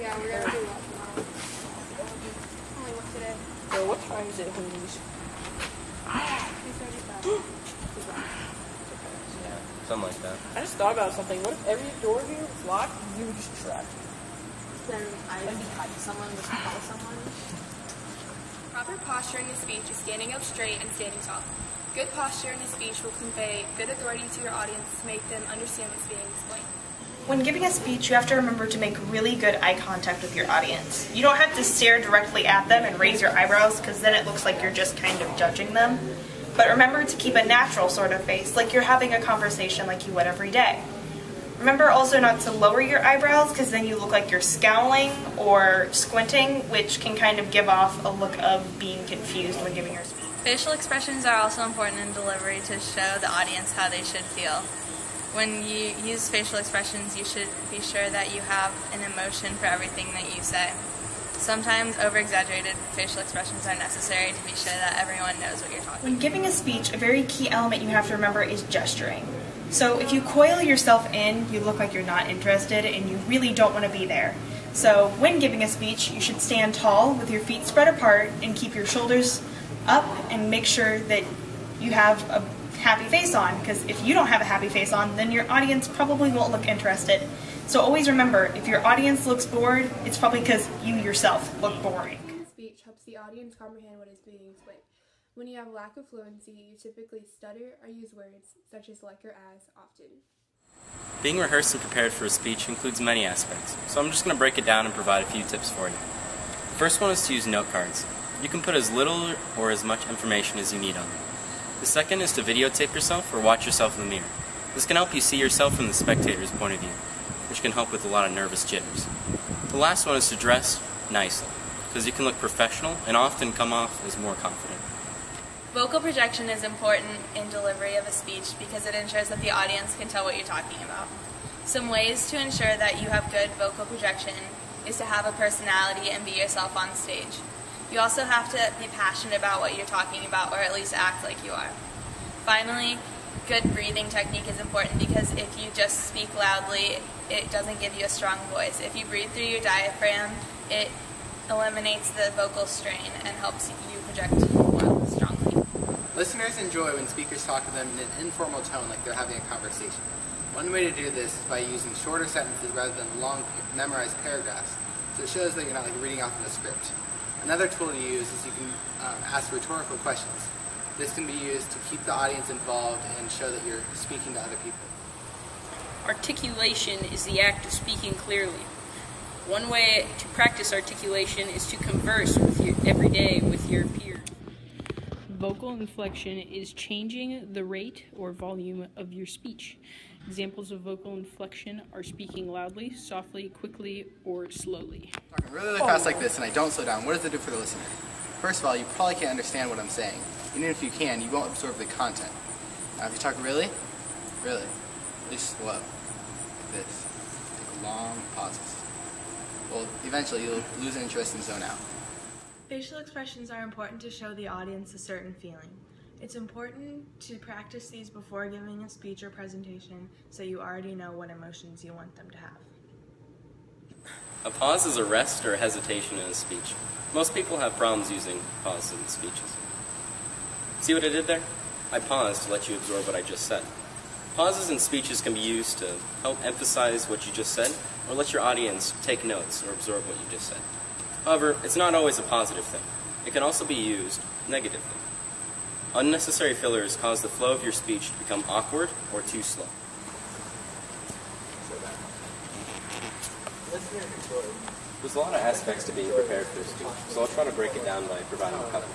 Yeah, we're gonna do that tomorrow. Only what today? So what time is it, homies? 2:35. Yeah, something like that. I just thought about something. What if every door here was locked and you were just trapped? Then someone would call someone. Proper posture in a speech is standing up straight and standing tall. Good posture in a speech will convey good authority to your audience to make them understand what's being explained. When giving a speech, you have to remember to make really good eye contact with your audience. You don't have to stare directly at them and raise your eyebrows, because then it looks like you're just kind of judging them. But remember to keep a natural sort of face, like you're having a conversation like you would every day. Remember also not to lower your eyebrows, because then you look like you're scowling or squinting, which can kind of give off a look of being confused when giving your speech. Facial expressions are also important in delivery to show the audience how they should feel. When you use facial expressions, you should be sure that you have an emotion for everything that you say. Sometimes over-exaggerated facial expressions are necessary to be sure that everyone knows what you're talking about. When giving a speech, a very key element you have to remember is gesturing. So if you coil yourself in, you look like you're not interested and you really don't want to be there. So when giving a speech, you should stand tall with your feet spread apart and keep your shoulders up and make sure that you have a happy face on, because if you don't have a happy face on, then your audience probably won't look interested. So always remember, if your audience looks bored, it's probably because you yourself look boring. Speech helps the audience comprehend what is being explained. When you have lack of fluency, you typically stutter or use words such as like or as often. Being rehearsed and prepared for a speech includes many aspects, so I'm just going to break it down and provide a few tips for you. The first one is to use note cards. You can put as little or as much information as you need on them. The second is to videotape yourself or watch yourself in the mirror. This can help you see yourself from the spectator's point of view, which can help with a lot of nervous jitters. The last one is to dress nicely, because you can look professional and often come off as more confident. Vocal projection is important in delivery of a speech because it ensures that the audience can tell what you're talking about. Some ways to ensure that you have good vocal projection is to have a personality and be yourself on stage. You also have to be passionate about what you're talking about, or at least act like you are. Finally, good breathing technique is important because if you just speak loudly, it doesn't give you a strong voice. If you breathe through your diaphragm, it eliminates the vocal strain and helps you project well strongly. Listeners enjoy when speakers talk to them in an informal tone like they're having a conversation. One way to do this is by using shorter sentences rather than long memorized paragraphs, so it shows that you're not like reading off of a script. Another tool to use is you can ask rhetorical questions. This can be used to keep the audience involved and show that you're speaking to other people. Articulation is the act of speaking clearly. One way to practice articulation is to converse every day with your peers. Vocal inflection is changing the rate or volume of your speech. Examples of vocal inflection are speaking loudly, softly, quickly, or slowly. Talking really fast like this and I don't slow down, what does it do for the listener? First of all, you probably can't understand what I'm saying. Even if you can, you won't absorb the content. Now if you talk really slow, like this, take long pauses, well, eventually you'll lose interest and zone out. Facial expressions are important to show the audience a certain feeling. It's important to practice these before giving a speech or presentation so you already know what emotions you want them to have. A pause is a rest or a hesitation in a speech. Most people have problems using pauses in speeches. See what I did there? I paused to let you absorb what I just said. Pauses in speeches can be used to help emphasize what you just said or let your audience take notes or absorb what you just said. However, it's not always a positive thing. It can also be used negatively. Unnecessary fillers cause the flow of your speech to become awkward or too slow. There's a lot of aspects to being prepared for a speech, so I'll try to break it down by providing a couple.